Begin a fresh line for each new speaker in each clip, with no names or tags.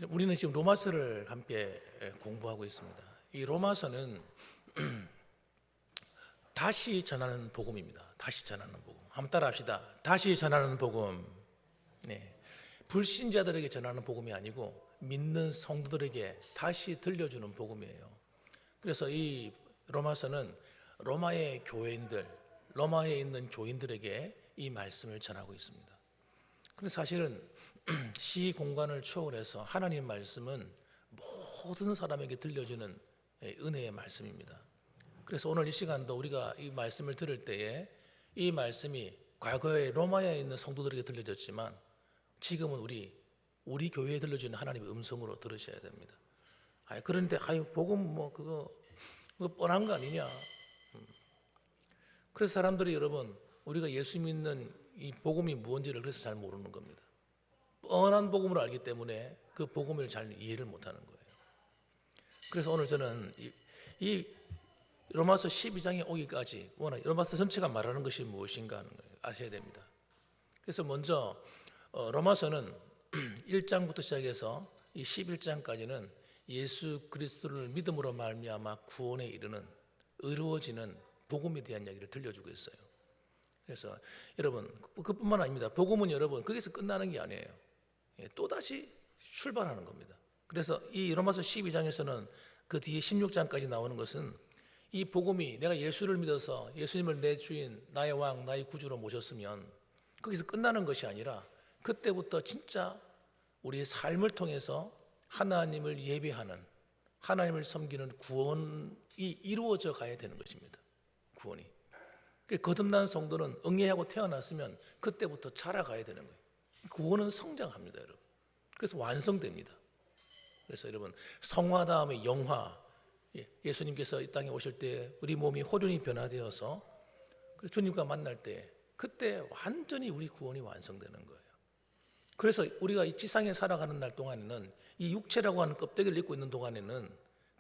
우리는 지금 로마서를 함께 공부하고 있습니다. 이 로마서는 다시 전하는 복음입니다. 다시 전하는 복음. 한번 따라합시다. 다시 전하는 복음. 네. 불신자들에게 전하는 복음이 아니고 믿는 성도들에게 다시 들려주는 복음이에요. 그래서 이 로마서는 로마의 교회인들, 로마에 있는 교인들에게 이 말씀을 전하고 있습니다. 그런데 사실은 시공간을 초월해서 하나님 말씀은 모든 사람에게 들려주는 은혜의 말씀입니다. 그래서 오늘 이 시간도 우리가 이 말씀을 들을 때에 이 말씀이 과거에 로마에 있는 성도들에게 들려졌지만 지금은 우리 교회에 들려주는 하나님의 음성으로 들으셔야 됩니다. 그런데 복음 그거 뻔한 거 아니냐? 그래서 사람들이 여러분 우리가 예수 믿는 이 복음이 무엇인지를 그래서 잘 모르는 겁니다. 뻔한 복음을 알기 때문에 그 복음을 잘 이해를 못하는 거예요. 그래서 오늘 저는 이 로마서 12장에 오기까지 로마서 전체가 말하는 것이 무엇인가 하는 걸 아셔야 됩니다. 그래서 먼저 로마서는 1장부터 시작해서 이 11장까지는 예수 그리스도를 믿음으로 말미암아 구원에 이르는 이루어지는 복음에 대한 이야기를 들려주고 있어요. 그래서 여러분 그뿐만 아닙니다. 복음은 여러분 거기서 끝나는 게 아니에요. 또다시 출발하는 겁니다. 그래서 이 로마서 12장에서는 그 뒤에 16장까지 나오는 것은 이 복음이 내가 예수를 믿어서 예수님을 내 주인, 나의 왕, 나의 구주로 모셨으면 거기서 끝나는 것이 아니라 그때부터 진짜 우리의 삶을 통해서 하나님을 예배하는, 하나님을 섬기는 구원이 이루어져 가야 되는 것입니다. 구원이. 거듭난 성도는 응애하고 태어났으면 그때부터 자라가야 되는 거예요. 구원은 성장합니다, 여러분. 그래서 완성됩니다. 그래서 여러분 성화 다음에 영화, 예수님께서 이 땅에 오실 때 우리 몸이 호련히 변화되어서 주님과 만날 때 그때 완전히 우리 구원이 완성되는 거예요. 그래서 우리가 이 지상에 살아가는 날 동안에는 이 육체라고 하는 껍데기를 입고 있는 동안에는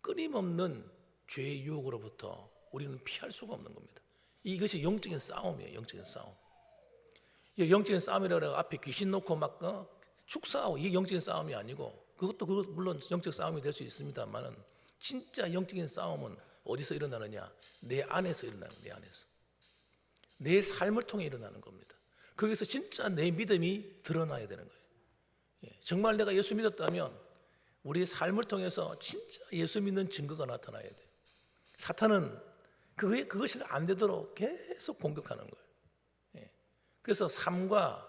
끊임없는 죄의 유혹으로부터 우리는 피할 수가 없는 겁니다. 이것이 영적인 싸움이에요. 영적인 싸움. 영적인 싸움이라고 해서 앞에 귀신 놓고 막 축사하고 이게 영적인 싸움이 아니고 그것도 물론 영적 싸움이 될 수 있습니다만은 진짜 영적인 싸움은 어디서 일어나느냐? 내 안에서 일어나는 거예요. 내 안에서. 내 삶을 통해 일어나는 겁니다. 거기서 진짜 내 믿음이 드러나야 되는 거예요. 정말 내가 예수 믿었다면 우리의 삶을 통해서 진짜 예수 믿는 증거가 나타나야 돼요. 사탄은 그것이 안 되도록 계속 공격하는 거예요. 그래서 삶과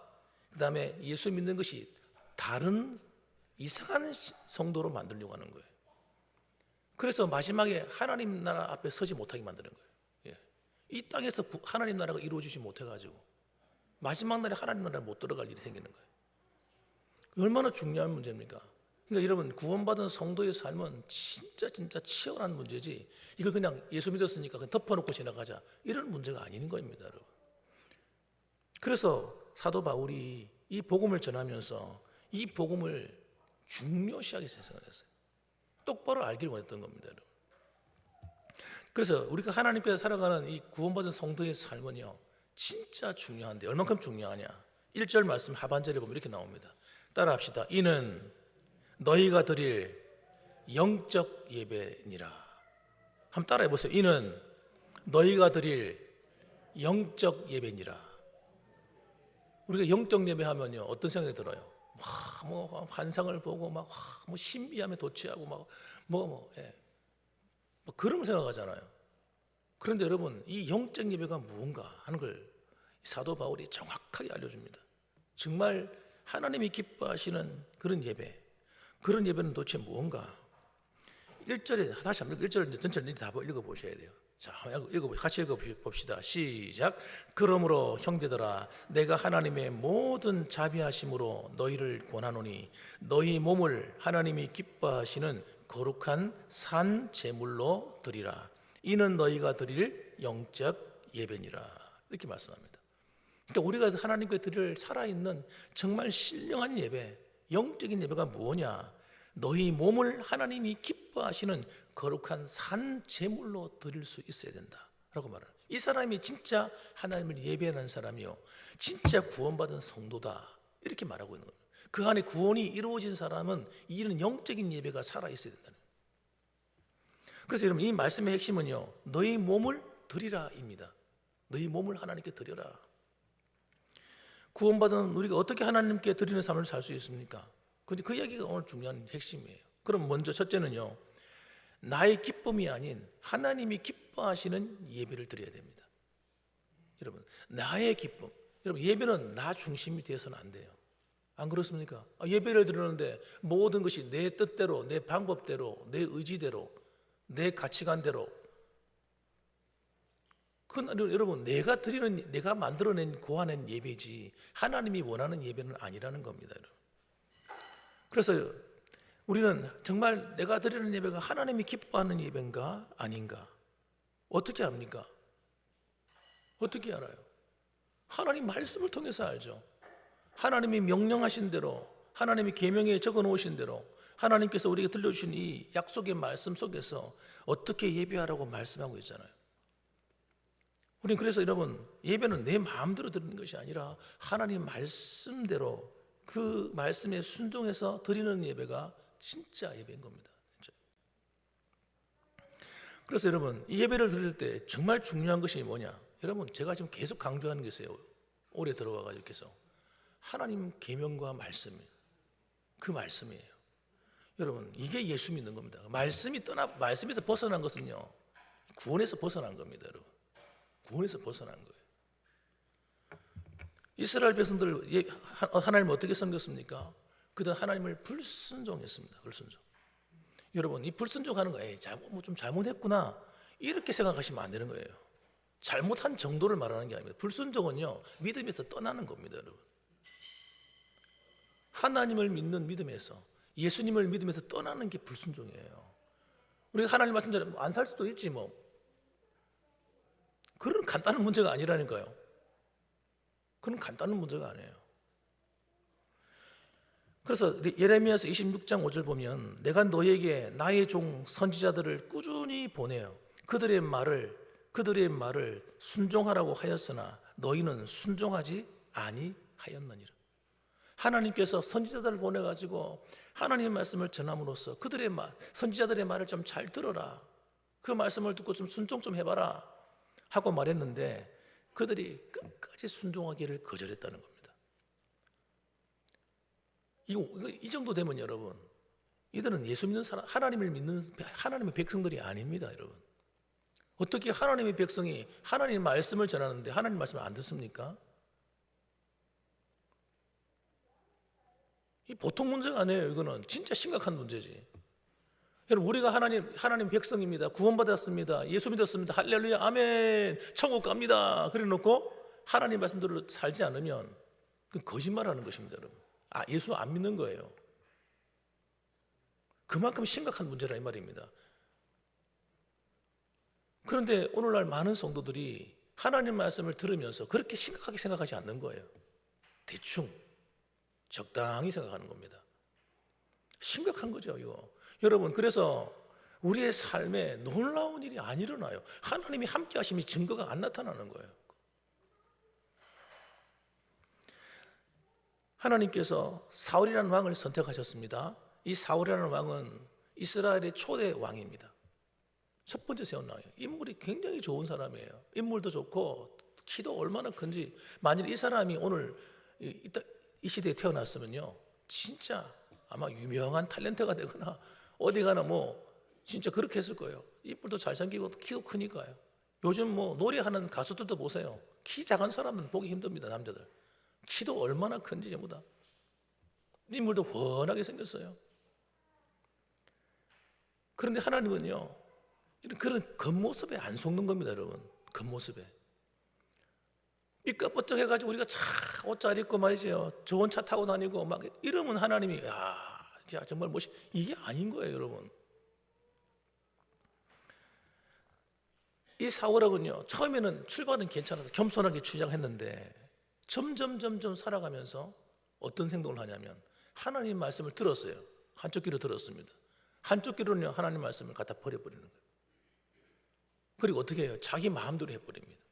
그다음에 예수 믿는 것이 다른 이상한 성도로 만들려고 하는 거예요. 그래서 마지막에 하나님 나라 앞에 서지 못하게 만드는 거예요. 이 땅에서 하나님 나라가 이루어지지 못해가지고 마지막 날에 하나님 나라에 못 들어갈 일이 생기는 거예요. 얼마나 중요한 문제입니까? 그러니까 여러분 구원받은 성도의 삶은 진짜 치열한 문제지 이걸 그냥 예수 믿었으니까 그냥 덮어놓고 지나가자 이런 문제가 아닌 겁니다, 여러분. 그래서 사도 바울이 이 복음을 전하면서 이 복음을 중요시하게 생각을 했어요. 똑바로 알기를 원했던 겁니다, 여러분. 그래서 우리가 하나님께서 살아가는 이 구원받은 성도의 삶은요 진짜 중요한데 얼만큼 중요하냐? 1절 말씀 하반절에 보면 이렇게 나옵니다. 따라합시다. 이는 너희가 드릴 영적 예배니라. 한번 따라해 보세요. 이는 너희가 드릴 영적 예배니라. 우리가 영적 예배하면요 어떤 생각이 들어요? 환상을 보고 신비함에 도취하고 그런 생각하잖아요. 그런데 여러분 이 영적 예배가 무언가 하는 걸 사도 바울이 정확하게 알려줍니다. 정말 하나님이 기뻐하시는 그런 예배, 그런 예배는 도대체 무언가? 1절에 다시 한번 1절 전체를 다 읽어보셔야 돼요. 자, 같이 읽어봅시다. 시작. 그러므로 형제들아 내가 하나님의 모든 자비하심으로 너희를 권하노니 너희 몸을 하나님이 기뻐하시는 거룩한 산 제물로 드리라. 이는 너희가 드릴 영적 예배니라. 이렇게 말씀합니다. 그러니까 우리가 하나님께 드릴 살아있는 정말 신령한 예배, 영적인 예배가 무엇이냐? 너희 몸을 하나님이 기뻐하시는 거룩한 산 제물로 드릴 수 있어야 된다라고 말해요. 이 사람이 진짜 하나님을 예배하는 사람이요, 진짜 구원받은 성도다 이렇게 말하고 있는 거예요. 그 안에 구원이 이루어진 사람은 이런 영적인 예배가 살아있어야 된다는 거예요. 그래서 여러분 이 말씀의 핵심은요, 너희 몸을 드리라입니다. 너희 몸을 하나님께 드려라. 구원받은 우리가 어떻게 하나님께 드리는 삶을 살 수 있습니까? 근데 그 이야기가 오늘 중요한 핵심이에요. 그럼 먼저 첫째는요, 나의 기쁨이 아닌 하나님이 기뻐하시는 예배를 드려야 됩니다. 여러분, 나의 기쁨. 여러분, 예배는 나 중심이 되어서는 안 돼요. 안 그렇습니까? 예배를 드리는데 모든 것이 내 뜻대로, 내 방법대로, 내 의지대로, 내 가치관대로. 그건 여러분, 내가 만들어낸 고안한 예배지 하나님이 원하는 예배는 아니라는 겁니다. 여러분. 그래서 우리는 정말 내가 드리는 예배가 하나님이 기뻐하는 예배인가 아닌가 어떻게 압니까? 어떻게 알아요? 하나님 말씀을 통해서 알죠. 하나님이 명령하신 대로, 하나님이 계명에 적어 놓으신 대로, 하나님께서 우리에게 들려주신 이 약속의 말씀 속에서 어떻게 예배하라고 말씀하고 있잖아요. 우리는 그래서 여러분, 예배는 내 마음대로 드리는 것이 아니라 하나님 말씀대로 그 말씀에 순종해서 드리는 예배가 진짜 예배인 겁니다. 진짜. 그래서 여러분, 이 예배를 드릴 때 정말 중요한 것이 뭐냐? 여러분, 제가 지금 계속 강조하는 게 있어요. 올해 들어와가지고 계속 하나님 계명과 말씀, 그 말씀이에요. 여러분, 이게 예수 믿는 겁니다. 말씀에서 벗어난 것은요, 구원에서 벗어난 겁니다, 여러분. 구원에서 벗어난 거예요. 이스라엘 백성들 하나님 어떻게 섬겼습니까? 그들 하나님을 불순종했습니다. 불순종. 여러분, 이 불순종하는 거, 좀 잘못했구나 이렇게 생각하시면 안 되는 거예요. 잘못한 정도를 말하는 게 아닙니다. 불순종은요, 믿음에서 떠나는 겁니다, 여러분. 하나님을 믿는 믿음에서, 예수님을 믿음에서 떠나는 게 불순종이에요. 우리가 하나님 말씀대로 안 살 수도 있지 뭐. 그런 간단한 문제가 아니라니까요. 그런 간단한 문제가 아니에요. 그래서 예레미야서 26장 5절 보면 내가 너에게 나의 종 선지자들을 꾸준히 보내요. 그들의 말을 순종하라고 하였으나 너희는 순종하지 아니하였느니라. 하나님께서 선지자들을 보내가지고 하나님의 말씀을 전함으로써 선지자들의 말을 좀 잘 들어라. 그 말씀을 듣고 좀 순종 좀 해봐라 하고 말했는데 그들이 끝까지 순종하기를 거절했다는 겁니다. 이 정도 되면 여러분, 이들은 예수 믿는 사람, 하나님을 믿는 하나님의 백성들이 아닙니다, 여러분. 어떻게 하나님의 백성이 하나님의 말씀을 전하는데 하나님 말씀을 안 듣습니까? 이 보통 문제가 아니에요. 이거는 진짜 심각한 문제지. 여러분, 우리가 하나님 백성입니다. 구원받았습니다. 예수 믿었습니다. 할렐루야, 아멘. 천국 갑니다. 그래 놓고 하나님 말씀대로 살지 않으면 그건 거짓말하는 것입니다, 여러분. 예수 안 믿는 거예요. 그만큼 심각한 문제라 이 말입니다. 그런데 오늘날 많은 성도들이 하나님 말씀을 들으면서 그렇게 심각하게 생각하지 않는 거예요. 대충 적당히 생각하는 겁니다. 심각한 거죠, 이거. 여러분, 그래서 우리의 삶에 놀라운 일이 안 일어나요. 하나님이 함께 하심이 증거가 안 나타나는 거예요. 하나님께서 사울이라는 왕을 선택하셨습니다. 이 사울이라는 왕은 이스라엘의 초대 왕입니다. 첫 번째 세운 왕이에요. 인물이 굉장히 좋은 사람이에요. 인물도 좋고 키도 얼마나 큰지, 만일 이 사람이 오늘 이 시대에 태어났으면요, 진짜 아마 유명한 탤런트가 되거나 어디 가나 진짜 그렇게 했을 거예요. 인물도 잘생기고 키도 크니까요. 요즘 노래하는 가수들도 보세요. 키 작은 사람은 보기 힘듭니다, 남자들. 키도 얼마나 큰지 전부 다. 인물도 훤하게 생겼어요. 그런데 하나님은요, 그런 겉모습에 안 속는 겁니다, 여러분. 겉모습에. 삐까뻔쩍 해가지고 우리가 옷 잘 입고 말이죠. 좋은 차 타고 다니고 막 이러면 하나님이 정말 이게 아닌 거예요, 여러분. 이 사울하고는요, 처음에는 출발은 괜찮아서 겸손하게 주장했는데 점점 살아가면서 어떤 행동을 하냐면 하나님 말씀을 들었어요. 한쪽 귀로 들었습니다. 한쪽 귀로는요, 하나님 말씀을 갖다 버려버리는 거예요. 그리고 어떻게 해요? 자기 마음대로 해버립니다.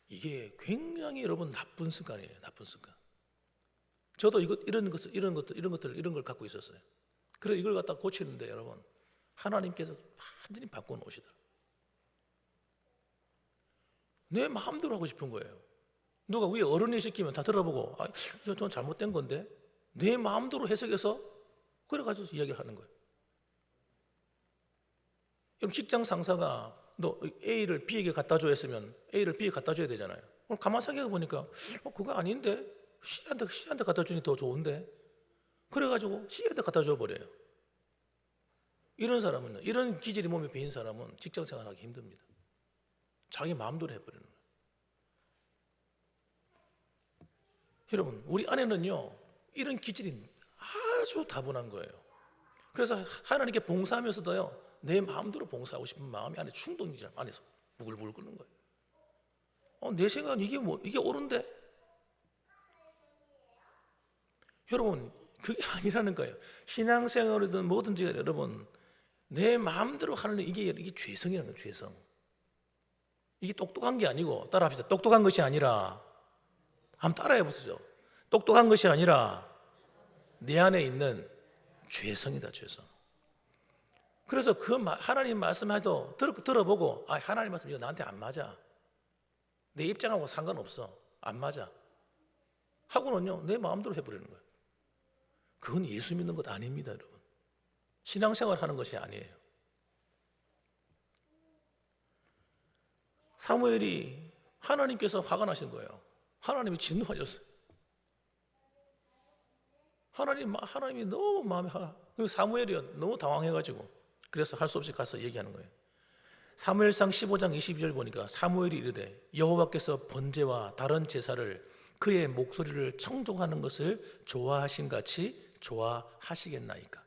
이게 굉장히 여러분 나쁜 습관이에요. 나쁜 습관. 저도 이런 걸 갖고 있었어요. 그래서 이걸 갖다 고치는데 여러분, 하나님께서 완전히 바꿔놓으시더라고요. 내 마음대로 하고 싶은 거예요. 누가 위에 어른이 시키면 다 들어보고, 전 잘못된 건데, 내 마음대로 해석해서 그래가지고 이야기를 하는 거예요. 그럼 직장 상사가 너 A를 B에게 갖다 줘 했으면 A를 B에 갖다 줘야 되잖아요. 오늘 가만 생각해 보니까 그거 아닌데 C한테 갖다 주니 더 좋은데, 그래가지고 C한테 갖다 줘 버려요. 이런 사람은, 이런 기질이 몸에 배인 사람은 직장 생활하기 힘듭니다. 자기 마음대로 해버리는 거예요. 여러분, 우리 안에는요 이런 기질이 아주 다분한 거예요. 그래서 하나님께 봉사하면서도요 내 마음대로 봉사하고 싶은 마음이 안에 충동이 안에서 부글부글 끓는 거예요. 내 생각은 이게 옳은데? 여러분, 그게 아니라는 거예요. 신앙생활이든 뭐든지 여러분, 내 마음대로 하는 이게 죄성이라는 거예요. 죄성. 이게 똑똑한 게 아니고, 따라합시다. 똑똑한 것이 아니라, 한번 따라해 보시죠. 똑똑한 것이 아니라 내 안에 있는 죄성이다. 죄성. 그래서 하나님 말씀해도 들어보고, 하나님 말씀 이거 나한테 안 맞아, 내 입장하고 상관없어, 안 맞아 하고는요 내 마음대로 해버리는 거예요. 그건 예수 믿는 것 아닙니다. 여러분, 신앙생활 하는 것이 아니에요. 사무엘이, 하나님께서 화가 나신 거예요. 하나님이 진노하셨어요. 하나님이 너무 마음에 그리고 사무엘이 너무 당황해가지고, 그래서 할 수 없이 가서 얘기하는 거예요. 사무엘상 15장 22절 보니까 사무엘이 이르되 여호와께서 번제와 다른 제사를 그의 목소리를 청종하는 것을 좋아하신 같이 좋아하시겠나이까.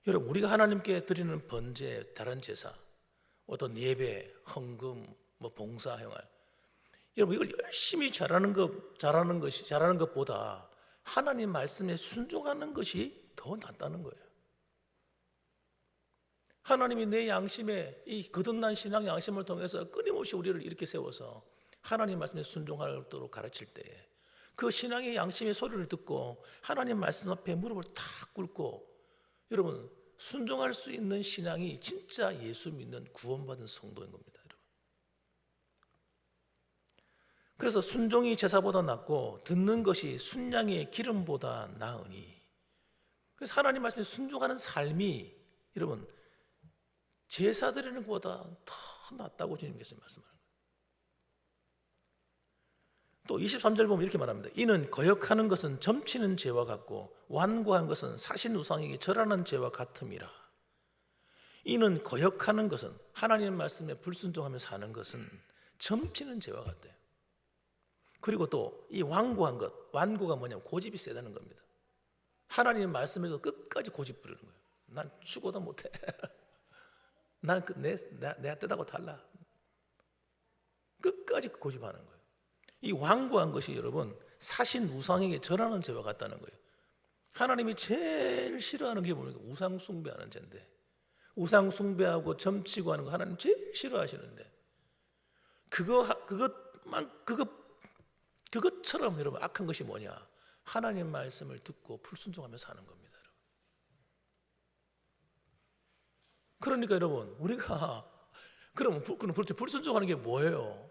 여러분, 우리가 하나님께 드리는 번제, 다른 제사, 어떤 예배, 헌금, 봉사 행활, 여러분 이걸 열심히 잘하는 것보다 하나님 말씀에 순종하는 것이 더 낫다는 거예요. 하나님이 내 양심에, 이 거듭난 신앙 양심을 통해서 끊임없이 우리를 이렇게 세워서 하나님 말씀에 순종하도록 가르칠 때에 그 신앙의 양심의 소리를 듣고 하나님 말씀 앞에 무릎을 탁 꿇고 여러분 순종할 수 있는 신앙이 진짜 예수 믿는 구원받은 성도인 겁니다. 여러분. 그래서 순종이 제사보다 낫고 듣는 것이 순양의 기름보다 나으니, 그래서 하나님 말씀에 순종하는 삶이 여러분 제사 드리는 것보다 더 낫다고 주님께서 말씀하는 거예요. 또 23절 보면 이렇게 말합니다. 이는 거역하는 것은 점치는 죄와 같고 완고한 것은 사신 우상에게 절하는 죄와 같음이라. 이는 거역하는 것은, 하나님 말씀에 불순종하며 사는 것은 점치는 죄와 같대요. 그리고 또 이 완고한 것, 완고가 뭐냐면 고집이 세다는 겁니다. 하나님 말씀에서 끝까지 고집 부리는 거예요. 난 죽어도 못해. 난 내 뜻하고 달라. 끝까지 고집하는 거예요. 이 완고한 것이 여러분 사신 우상에게 절하는 죄와 같다는 거예요. 하나님이 제일 싫어하는 게 뭡니까? 우상 숭배하는 죄인데, 우상 숭배하고 점치고 하는 거 하나님 제일 싫어하시는데, 그것처럼 여러분 악한 것이 뭐냐? 하나님 말씀을 듣고 불순종하며 사는 겁니다. 그러니까 여러분, 우리가 그럼 불순종하는 게 뭐예요?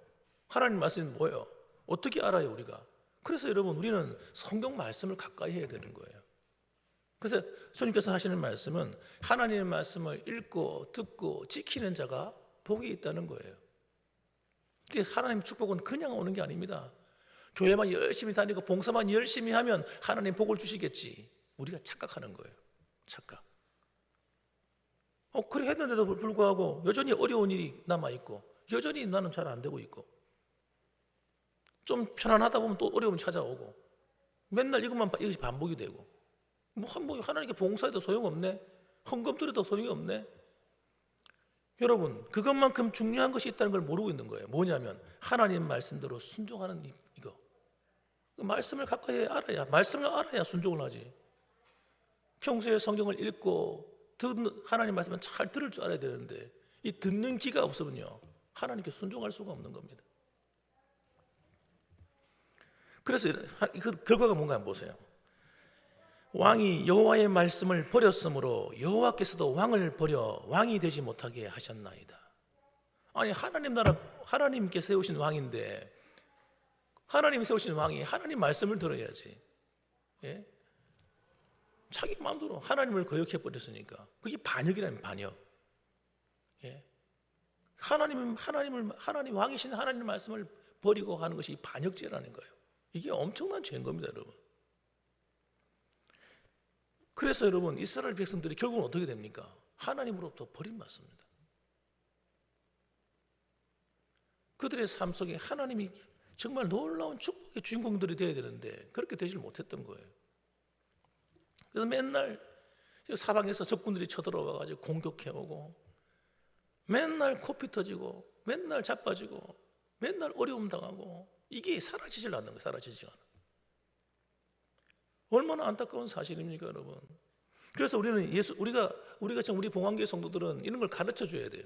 하나님 말씀이 뭐예요? 어떻게 알아요 우리가? 그래서 여러분 우리는 성경 말씀을 가까이 해야 되는 거예요. 그래서 주님께서 하시는 말씀은 하나님의 말씀을 읽고 듣고 지키는 자가 복이 있다는 거예요. 하나님의 축복은 그냥 오는 게 아닙니다. 교회만 열심히 다니고 봉사만 열심히 하면 하나님 복을 주시겠지, 우리가 착각하는 거예요. 착각. 그래 했는데도 불구하고 여전히 어려운 일이 남아있고 여전히 나는 잘 안 되고 있고, 좀 편안하다 보면 또 어려움이 찾아오고, 맨날 이것이 반복이 되고, 하나님께 봉사해도 소용없네, 헌금 드려도 소용이 없네. 여러분, 그것만큼 중요한 것이 있다는 걸 모르고 있는 거예요. 뭐냐면 하나님 말씀대로 순종하는 이거. 말씀을 가까이 알아야, 말씀을 알아야 순종을 하지. 평소에 성경을 읽고 하나님 말씀은 잘 들을 줄 알아야 되는데, 이 듣는 귀가 없으면요 하나님께 순종할 수가 없는 겁니다. 그래서 그 결과가 뭔가 한번 보세요. 왕이 여호와의 말씀을 버렸으므로 여호와께서도 왕을 버려 왕이 되지 못하게 하셨나이다. 아니, 하나님 나라, 하나님께 세우신 왕인데, 하나님 세우신 왕이 하나님 말씀을 들어야지. 예? 자기 마음대로 하나님을 거역해 버렸으니까 그게 반역이라는, 반역. 예? 하나님 왕이신 하나님 말씀을 버리고 하는 것이 반역죄라는 거예요. 이게 엄청난 죄인 겁니다, 여러분. 그래서 여러분, 이스라엘 백성들이 결국은 어떻게 됩니까? 하나님으로부터 버림받습니다. 그들의 삶 속에 하나님이 정말 놀라운 축복의 주인공들이 되어야 되는데 그렇게 되질 못했던 거예요. 그래서 맨날 사방에서 적군들이 쳐들어와가지고 공격해오고, 맨날 코피 터지고, 맨날 자빠지고, 맨날 어려움 당하고, 이게 사라지질 않는 거예요. 사라지지 않아. 얼마나 안타까운 사실입니까, 여러분? 그래서 우리는 우리가 지금 우리 봉황교회 성도들은 이런 걸 가르쳐 줘야 돼요.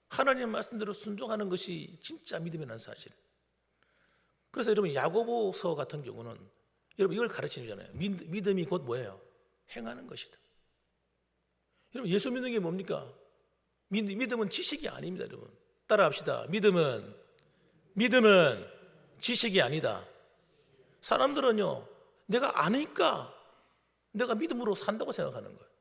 하나님의 말씀대로 순종하는 것이 진짜 믿음이라는 사실. 그래서 여러분, 야고보서 같은 경우는 여러분 이걸 가르치잖아요. 믿음이 곧 뭐예요? 행하는 것이다. 여러분, 예수 믿는 게 뭡니까? 믿음은 지식이 아닙니다, 여러분. 따라합시다. 믿음은 지식이 아니다. 사람들은요, 내가 아니까 내가 믿음으로 산다고 생각하는 거예요.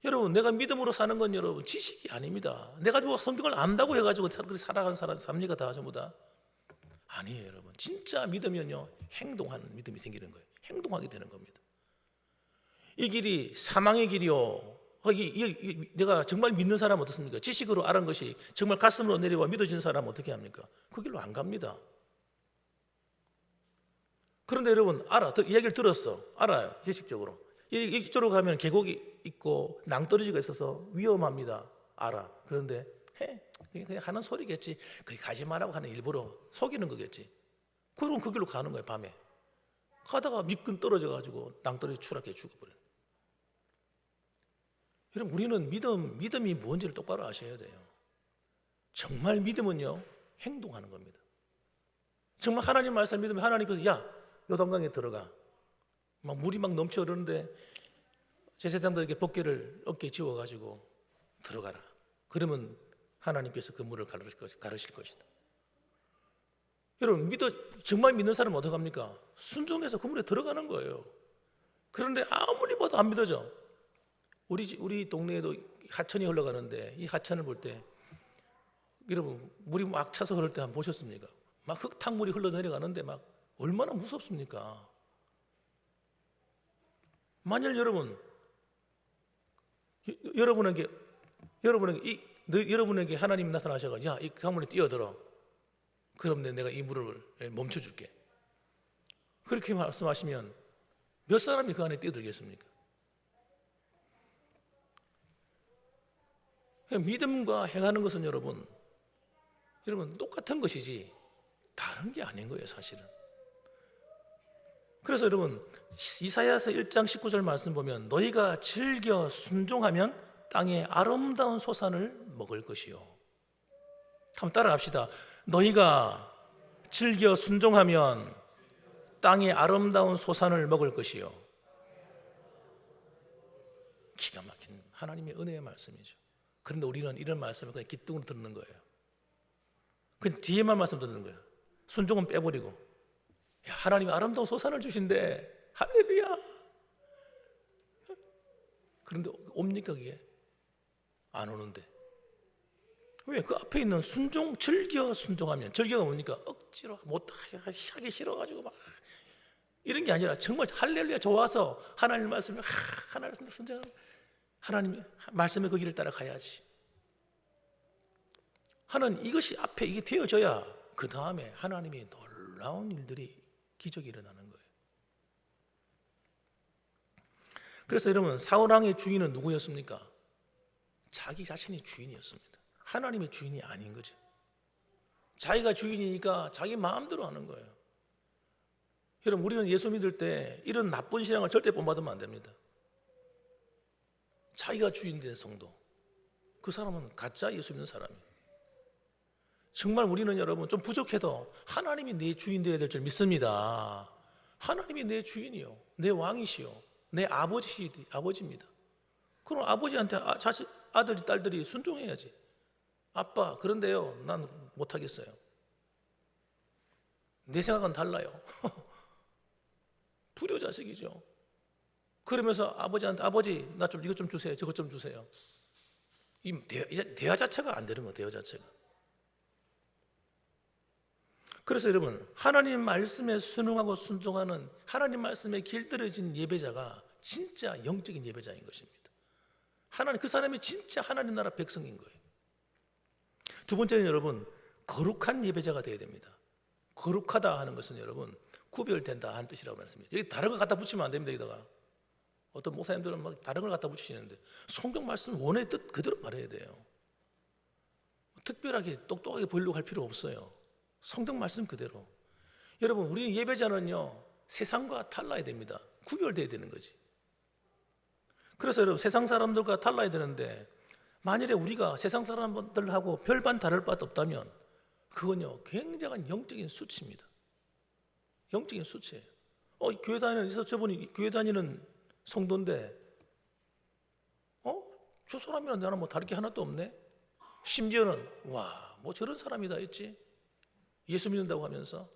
여러분, 내가 믿음으로 사는 건 여러분 지식이 아닙니다. 내가 뭐 성경을 안다고 해가지고 살아가는 사람 삽니까? 다 전부 다 아니에요, 여러분. 진짜 믿으면요, 행동하는 믿음이 생기는 거예요. 행동하게 되는 겁니다. 이 길이 사망의 길이요, 내가 정말 믿는 사람 어떻습니까? 지식으로 알은 것이 정말 가슴으로 내려와 믿어진 사람 어떻게 합니까? 그 길로 안 갑니다. 그런데 여러분, 이야기를 들었어. 알아요, 지식적으로. 이쪽으로 가면 계곡이 있고 낭떠러지가 있어서 위험합니다. 알아. 그런데 그냥 하는 소리겠지. 거기 가지 말라고 하는, 일부러 속이는 거겠지. 그럼 그 길로 가는 거예요. 밤에 가다가 미끈 떨어져가지고 낭떠러지 추락해 죽어버려요. 여러분, 우리는 믿음이 뭔지를 똑바로 아셔야 돼요. 정말 믿음은요, 행동하는 겁니다. 정말 하나님 말씀 믿으면 하나님께서 야, 요단강에 들어가. 막 물이 막 넘쳐 흐르는데 제사장들에게 벗개를 어깨에 지워가지고 들어가라. 그러면 하나님께서 그 물을 가르실 것이다. 여러분, 정말 믿는 사람은 어떻게 합니까? 순종해서 그 물에 들어가는 거예요. 그런데 아무리 봐도 안 믿어져. 우리 동네에도 하천이 흘러가는데 이 하천을 볼 때 여러분, 물이 막 차서 흐를 때 한번 보셨습니까? 막 흙탕물이 흘러내려가는데 막 얼마나 무섭습니까? 만일 여러분에게 하나님이 나타나셔서 야, 이 강물에 뛰어들어. 그럼 내가 이 물을 멈춰줄게. 그렇게 말씀하시면 몇 사람이 그 안에 뛰어들겠습니까? 믿음과 행하는 것은 여러분 똑같은 것이지 다른 게 아닌 거예요, 사실은. 그래서 여러분, 이사야서 1장 19절 말씀 보면 너희가 즐겨 순종하면 땅의 아름다운 소산을 먹을 것이요. 한번 따라합시다. 너희가 즐겨 순종하면 땅의 아름다운 소산을 먹을 것이요. 기가 막힌 하나님의 은혜의 말씀이죠. 그런데 우리는 이런 말씀을 그냥 기뚱으로 듣는 거예요. 그냥 뒤에만 말씀 듣는 거예요. 순종은 빼버리고, 야, 하나님이 아름다운 소산을 주신대. 할렐루야. 그런데 옵니까 그게? 안 오는데. 왜? 그 앞에 있는 즐겨 순종하면, 즐겨가 뭡니까? 억지로 하기 싫어가지고 막 이런 게 아니라 정말 할렐루야 좋아서 하나님 말씀을 하나님 순종하고 하나님 말씀의 그 길을 따라 가야지 하는, 이것이 앞에 이게 되어져야 그 다음에 하나님이 놀라운 일들이, 기적이 일어나는 거예요. 그래서 여러분, 사울왕의 주인은 누구였습니까? 자기 자신이 주인이었습니다. 하나님의 주인이 아닌 거죠. 자기가 주인이니까 자기 마음대로 하는 거예요. 여러분, 우리는 예수 믿을 때 이런 나쁜 신앙을 절대 본받으면 안 됩니다. 자기가 주인 된 성도, 그 사람은 가짜 예수 믿는 사람이에요. 정말 우리는 여러분 좀 부족해도 하나님이 내 주인 되어야 될 줄 믿습니다. 하나님이 내 주인이요, 내 왕이시요, 내 아버지입니다. 그럼 아버지한테 아들이 딸들이 순종해야지. 아빠 그런데요 난 못하겠어요. 내 생각은 달라요. 불효자식이죠. 그러면서 아버지한테 아버지 나 좀 이것 좀 주세요, 저것 좀 주세요. 이 대화 자체가 안 되는 거예요. 대화 자체가. 그래서 여러분 하나님 말씀에 순응하고 순종하는 하나님 말씀에 길들여진 예배자가 진짜 영적인 예배자인 것입니다. 하나님 그 사람이 진짜 하나님 나라 백성인 거예요. 두 번째는 여러분 거룩한 예배자가 되어야 됩니다. 거룩하다 하는 것은 여러분 구별된다 하는 뜻이라고 말씀입니다. 여기 다른 걸 갖다 붙이면 안 됩니다. 여기다가 어떤 목사님들은 막 다른 걸 갖다 붙이시는데 성경 말씀 원의 뜻 그대로 말해야 돼요. 특별하게 똑똑하게 보이려고 할 필요 없어요. 성경 말씀 그대로. 여러분 우리 예배자는요 세상과 달라야 됩니다. 구별돼야 되는 거지. 그래서 여러분 세상 사람들과 달라야 되는데 만일에 우리가 세상 사람들하고 별반 다를 바도 없다면 그건요 굉장한 영적인 수치입니다. 영적인 수치예요. 교회 다니는 저분이 교회 다니는 성도인데 저 사람이랑 나는 뭐 다를 게 하나도 없네. 심지어는 와 뭐 저런 사람이다 했지. 예수 믿는다고 하면서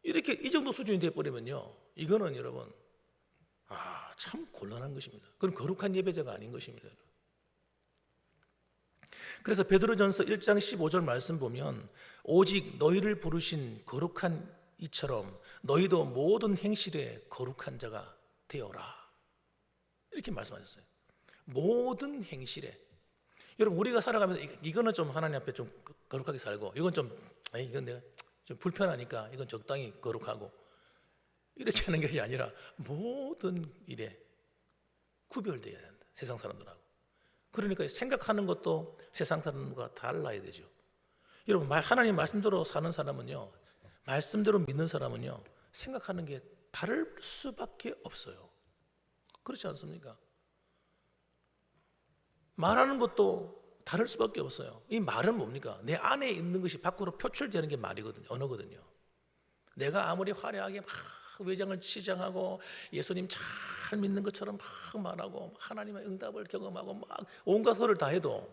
이렇게 이 정도 수준이 돼버리면요 이거는 여러분 참 곤란한 것입니다. 그건 거룩한 예배자가 아닌 것입니다. 그래서 베드로전서 1장 15절 말씀 보면 오직 너희를 부르신 거룩한 이처럼 너희도 모든 행실에 거룩한 자가 되어라 이렇게 말씀하셨어요. 모든 행실에. 여러분 우리가 살아가면서 이거는 좀 하나님 앞에 좀 거룩하게 살고 이건 이건 내가 좀 불편하니까 이건 적당히 거룩하고 이렇게 하는 것이 아니라 모든 일에 구별되어야 된다. 세상 사람들하고. 그러니까 생각하는 것도 세상 사람과 달라야 되죠. 여러분 하나님 말씀대로 사는 사람은요 말씀대로 믿는 사람은요 생각하는 게 다를 수밖에 없어요. 그렇지 않습니까? 말하는 것도 다를 수밖에 없어요. 이 말은 뭡니까? 내 안에 있는 것이 밖으로 표출되는 게 말이거든요. 언어거든요. 내가 아무리 화려하게 막 외장을 치장하고 예수님 잘 믿는 것처럼 막 말하고 하나님의 응답을 경험하고 막 온갖 소리를 다 해도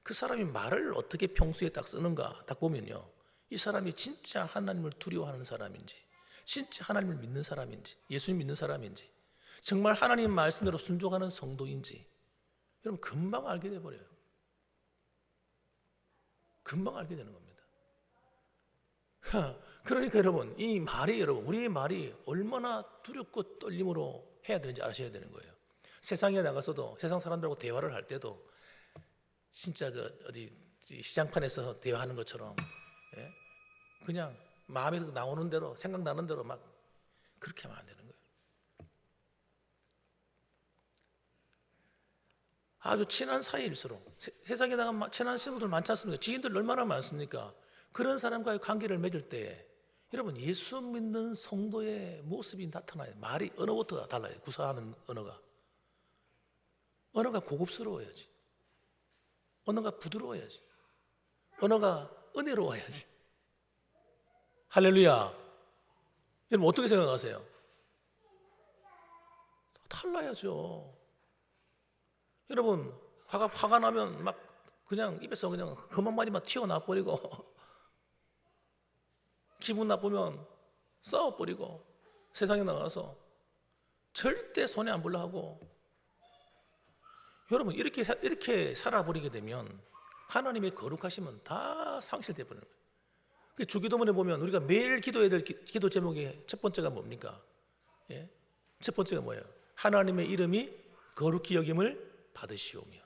그 사람이 말을 어떻게 평소에 딱 쓰는가 딱 보면요 이 사람이 진짜 하나님을 두려워하는 사람인지 진짜 하나님을 믿는 사람인지 예수님 믿는 사람인지 정말 하나님 말씀대로 순종하는 성도인지 여러분 금방 알게 돼버려요. 금방 알게 되는 겁니다. 그러니까 여러분 이 말이 우리의 말이 얼마나 두렵고 떨림으로 해야 되는지 아셔야 되는 거예요. 세상에 나가서도 세상 사람들하고 대화를 할 때도 진짜 어디 시장판에서 대화하는 것처럼 그냥 마음에서 나오는 대로 생각나는 대로 막 그렇게 하면 안 되는 거예요. 아주 친한 사이일수록 세상에 나가면 친한 친구들 많지 않습니까? 지인들 얼마나 많습니까? 그런 사람과의 관계를 맺을 때 여러분 예수 믿는 성도의 모습이 나타나요. 말이 언어부터가 달라요. 구사하는 언어가 고급스러워야지. 언어가 부드러워야지. 언어가 은혜로워야지. 할렐루야. 여러분 어떻게 생각하세요? 달라야죠. 여러분 화가 나면 막 그냥 입에서 그냥 험한 말이 막 튀어나와 버리고 기분 나쁘면 싸워버리고 세상에 나가서 절대 손해 안 보려 하고 여러분 이렇게 살아버리게 되면 하나님의 거룩하심은 다 상실돼 버리는 거예요. 주기도문에 보면 우리가 매일 기도해야 될 기도 제목의 첫 번째가 뭡니까? 첫 번째가 뭐예요? 하나님의 이름이 거룩히 여김을 받으시오며.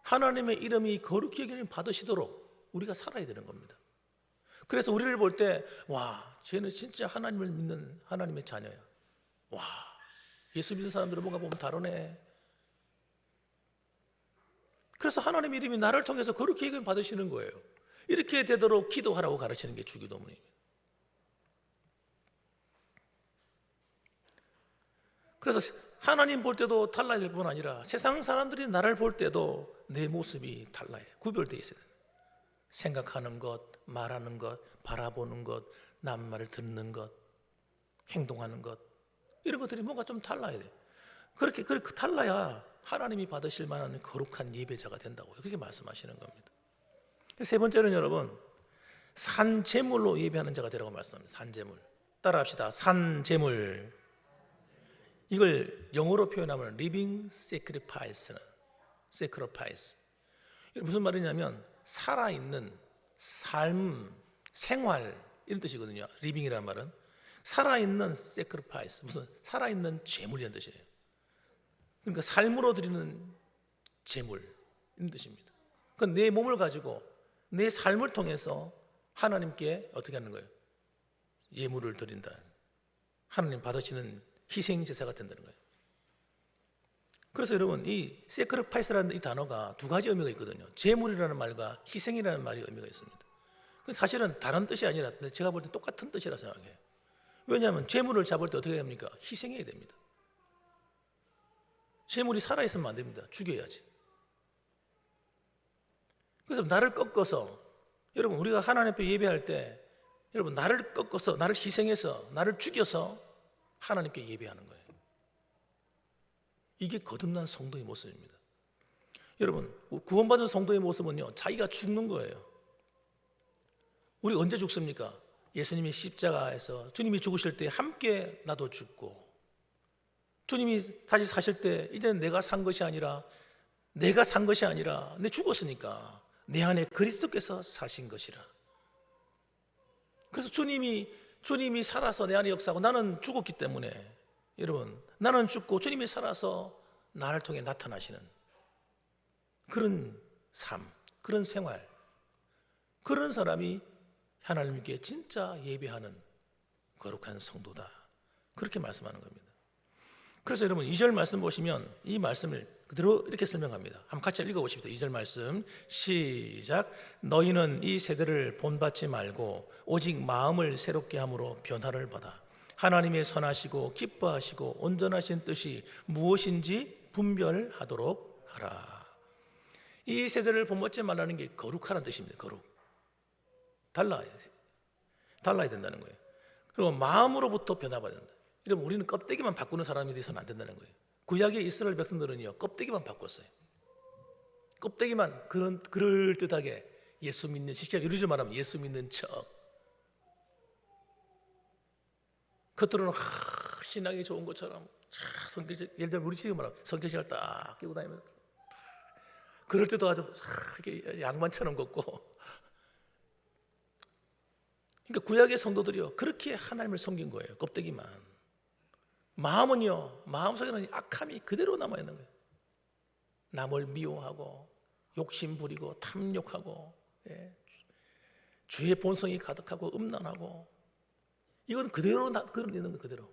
하나님의 이름이 거룩히 여김을 받으시도록 우리가 살아야 되는 겁니다. 그래서 우리를 볼 때 와, 쟤는 진짜 하나님을 믿는 하나님의 자녀야. 와, 예수 믿는 사람들은 뭔가 보면 다르네. 그래서 하나님의 이름이 나를 통해서 거룩히 여김을 받으시는 거예요. 이렇게 되도록 기도하라고 가르치는 게 주기도문이에요. 그래서 하나님 볼 때도 달라야 될 뿐 아니라 세상 사람들이 나를 볼 때도 내 모습이 달라요. 구별되어 있어야 돼요. 생각하는 것, 말하는 것, 바라보는 것, 남 말을 듣는 것, 행동하는 것, 이런 것들이 뭔가 좀 달라야 돼. 그렇게 달라야 하나님이 받으실 만한 거룩한 예배자가 된다고 그렇게 말씀하시는 겁니다. 세 번째는 여러분, 산제물로 예배하는 자가 되라고 말씀합니다. 산제물. 따라합시다. 산제물. 이걸 영어로 표현하면 living sacrifice는 sacrifice. 무슨 말이냐면 살아있는 삶, 생활 이런 뜻이거든요. living이라는 말은 살아있는 sacrifice, 무슨 살아있는 제물이라는 뜻이에요. 그러니까 삶으로 드리는 제물 이런 뜻입니다. 그러니까 내 몸을 가지고 내 삶을 통해서 하나님께 어떻게 하는 거예요? 예물을 드린다. 하나님 받으시는 희생 제사가 된다는 거예요. 그래서 여러분 이 sacrifice라는 이 단어가 두 가지 의미가 있거든요. 제물이라는 말과 희생이라는 말이 의미가 있습니다. 사실은 다른 뜻이 아니라 제가 볼 때 똑같은 뜻이라 생각해요. 왜냐하면 제물을 잡을 때 어떻게 해야 합니까? 희생해야 됩니다. 제물이 살아있으면 안 됩니다. 죽여야지. 그래서 나를 꺾어서 여러분 우리가 하나님 앞에 예배할 때 여러분 나를 꺾어서 나를 희생해서 나를 죽여서 하나님께 예배하는 거예요. 이게 거듭난 성도의 모습입니다. 여러분 구원받은 성도의 모습은요 자기가 죽는 거예요. 우리 언제 죽습니까? 예수님이 십자가에서 주님이 죽으실 때 함께 나도 죽고 주님이 다시 사실 때 이제는 내가 산 것이 아니라 내 죽었으니까 내 안에 그리스도께서 사신 것이라. 그래서 주님이 살아서 내 안에 역사하고 나는 죽었기 때문에 여러분 나는 죽고 주님이 살아서 나를 통해 나타나시는 그런 삶, 그런 생활, 그런 사람이 하나님께 진짜 예배하는 거룩한 성도다. 그렇게 말씀하는 겁니다. 그래서 여러분 2절 말씀 보시면 이 말씀을 그대로 이렇게 설명합니다. 한번 같이 읽어보십시다. 2절 말씀 시작. 너희는 이 세대를 본받지 말고 오직 마음을 새롭게 함으로 변화를 받아 하나님의 선하시고 기뻐하시고 온전하신 뜻이 무엇인지 분별하도록 하라. 이 세대를 본받지 말라는 게 거룩하라는 뜻입니다. 거룩. 달라야 된다는 거예요. 그리고 마음으로부터 변화받아야 된다. 여러분 우리는 껍데기만 바꾸는 사람이 돼서는 안 된다는 거예요. 구약의 이스라엘 백성들은요 껍데기만 바꿨어요. 껍데기만 그럴듯하게 예수 믿는 실제 이루지 말하면 예수 믿는 척. 겉으로는 신앙이 좋은 것처럼 예를 들면 우리 지금 말하면 성경책을 딱 끼고 다니면서 그럴 때도 아주 이렇게 양반처럼 걷고. 그러니까 구약의 성도들이요 그렇게 하나님을 섬긴 거예요. 껍데기만. 마음은요 마음속에는 악함이 그대로 남아있는 거예요. 남을 미워하고 욕심 부리고 탐욕하고 죄의 본성이 가득하고 음란하고 이건 그대로 있는 거 그대로.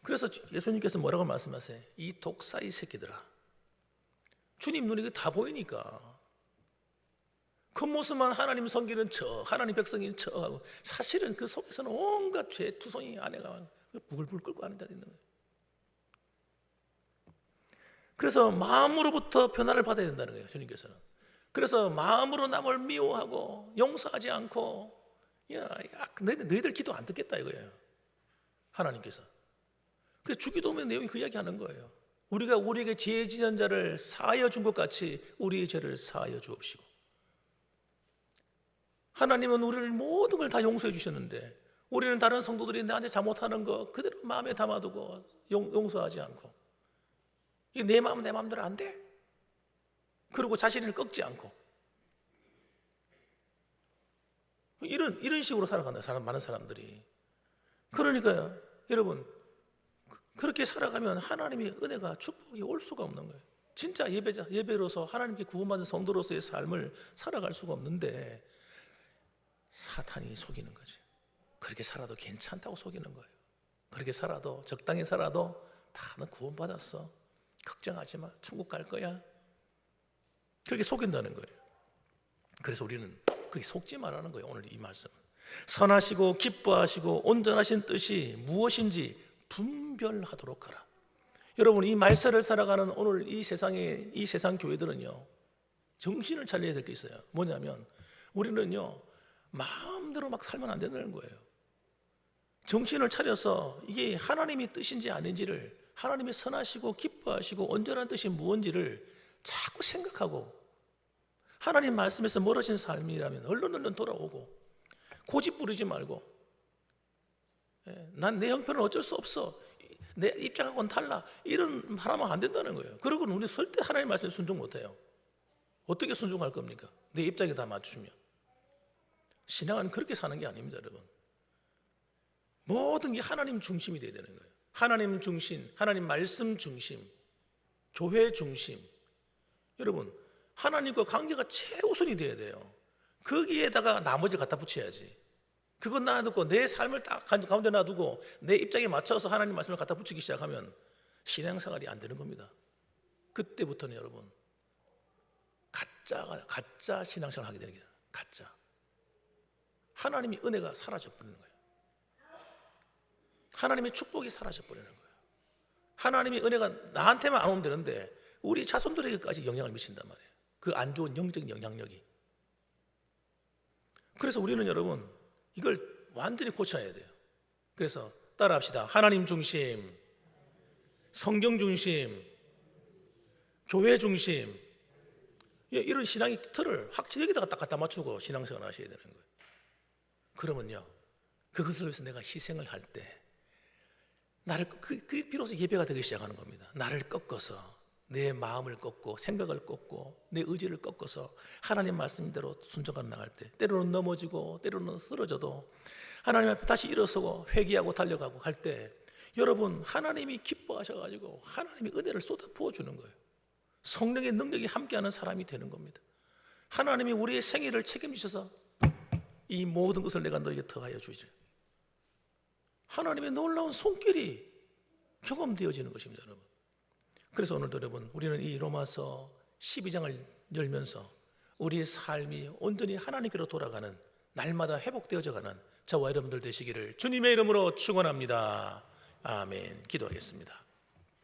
그래서 예수님께서 뭐라고 말씀하세요? 이 독사의 새끼들아. 주님 눈에 다 보이니까 겉모습만 하나님 섬기는 척 하나님 백성인 척하고 사실은 그 속에서는 온갖 죄 투성이 안에가 부글부글 끓고 하는 데가 있는 거예요. 그래서 마음으로부터 변화를 받아야 된다는 거예요. 주님께서는. 그래서 마음으로 남을 미워하고 용서하지 않고 너희들 기도 안 듣겠다 이거예요. 하나님께서. 그래서 주기도문의 내용이 그 이야기 하는 거예요. 우리가 우리에게 죄 지은 자를 사하여 준 것 같이 우리의 죄를 사하여 주옵시고. 하나님은 우리를 모든 걸 다 용서해 주셨는데 우리는 다른 성도들이 나한테 잘못하는 거 그대로 마음에 담아두고 용서하지 않고 내 마음 내 마음대로 안 돼. 그리고 자신을 꺾지 않고 이런 식으로 살아간다. 많은 사람들이. 그러니까요 여러분 그렇게 살아가면 하나님의 은혜가 축복이 올 수가 없는 거예요. 진짜 예배로서 하나님께 구원받은 성도로서의 삶을 살아갈 수가 없는데 사탄이 속이는 거죠. 그렇게 살아도 괜찮다고 속이는 거예요. 그렇게 살아도 적당히 살아도 다 너 구원받았어. 걱정하지 마. 천국 갈 거야. 그렇게 속인다는 거예요. 그래서 우리는 그렇게 속지 말라는 거예요. 오늘 이 말씀. 선하시고 기뻐하시고 온전하신 뜻이 무엇인지 분별하도록 하라. 여러분 이 말세를 살아가는 오늘 이 세상 교회들은요 정신을 차려야 될 게 있어요. 뭐냐면 우리는요 마음대로 막 살면 안 된다는 거예요. 정신을 차려서 이게 하나님의 뜻인지 아닌지를, 하나님이 선하시고 기뻐하시고 온전한 뜻이 무엇인지를 자꾸 생각하고, 하나님 말씀에서 멀어진 삶이라면 얼른 돌아오고, 고집 부리지 말고, 난 내 형편은 어쩔 수 없어, 내 입장하고는 달라, 이런 말하면 안 된다는 거예요. 그러고는 우리 절대 하나님 말씀에 순종 못해요. 어떻게 순종할 겁니까? 내 입장에 다 맞추면. 신앙은 그렇게 사는 게 아닙니다, 여러분. 모든 게 하나님 중심이 돼야 되는 거예요. 하나님 중심, 하나님 말씀 중심, 교회 중심. 여러분, 하나님과 관계가 최우선이 돼야 돼요. 거기에다가 나머지를 갖다 붙여야지. 그건 놔두고 내 삶을 딱 가운데 놔두고 내 입장에 맞춰서 하나님 말씀을 갖다 붙이기 시작하면 신앙생활이 안 되는 겁니다. 그때부터는 여러분 가짜 신앙생활을 하게 되는 거예요. 가짜. 하나님의 은혜가 사라져버리는 거예요. 하나님의 축복이 사라져버리는 거예요. 하나님의 은혜가 나한테만 안 오면 되는데 우리 자손들에게까지 영향을 미친단 말이에요. 그 안 좋은 영적인 영향력이. 그래서 우리는 여러분 이걸 완전히 고쳐야 돼요. 그래서 따라합시다. 하나님 중심, 성경 중심, 교회 중심. 이런 신앙의 틀을 확실히 여기다가 딱 갖다 맞추고 신앙생활 하셔야 되는 거예요. 그러면요, 그것을 위해서 내가 희생을 할 때 나를 그게 비로소 예배가 되기 시작하는 겁니다. 나를 꺾어서, 내 마음을 꺾고 생각을 꺾고 내 의지를 꺾어서 하나님 말씀대로 순종하여 나갈 때, 때로는 넘어지고 때로는 쓰러져도 하나님 앞에 다시 일어서고 회개하고 달려가고 할 때, 여러분 하나님이 기뻐하셔가지고 하나님이 은혜를 쏟아 부어주는 거예요. 성령의 능력이 함께하는 사람이 되는 겁니다. 하나님이 우리의 생애를 책임지셔서 이 모든 것을 내가 너에게 더하여 주지. 하나님의 놀라운 손길이 경험되어지는 것입니다, 여러분. 그래서 오늘도 여러분, 우리는 이 로마서 12장을 열면서 우리의 삶이 온전히 하나님께로 돌아가는, 날마다 회복되어져가는 저와 여러분들 되시기를 주님의 이름으로 축원합니다. 아멘. 기도하겠습니다.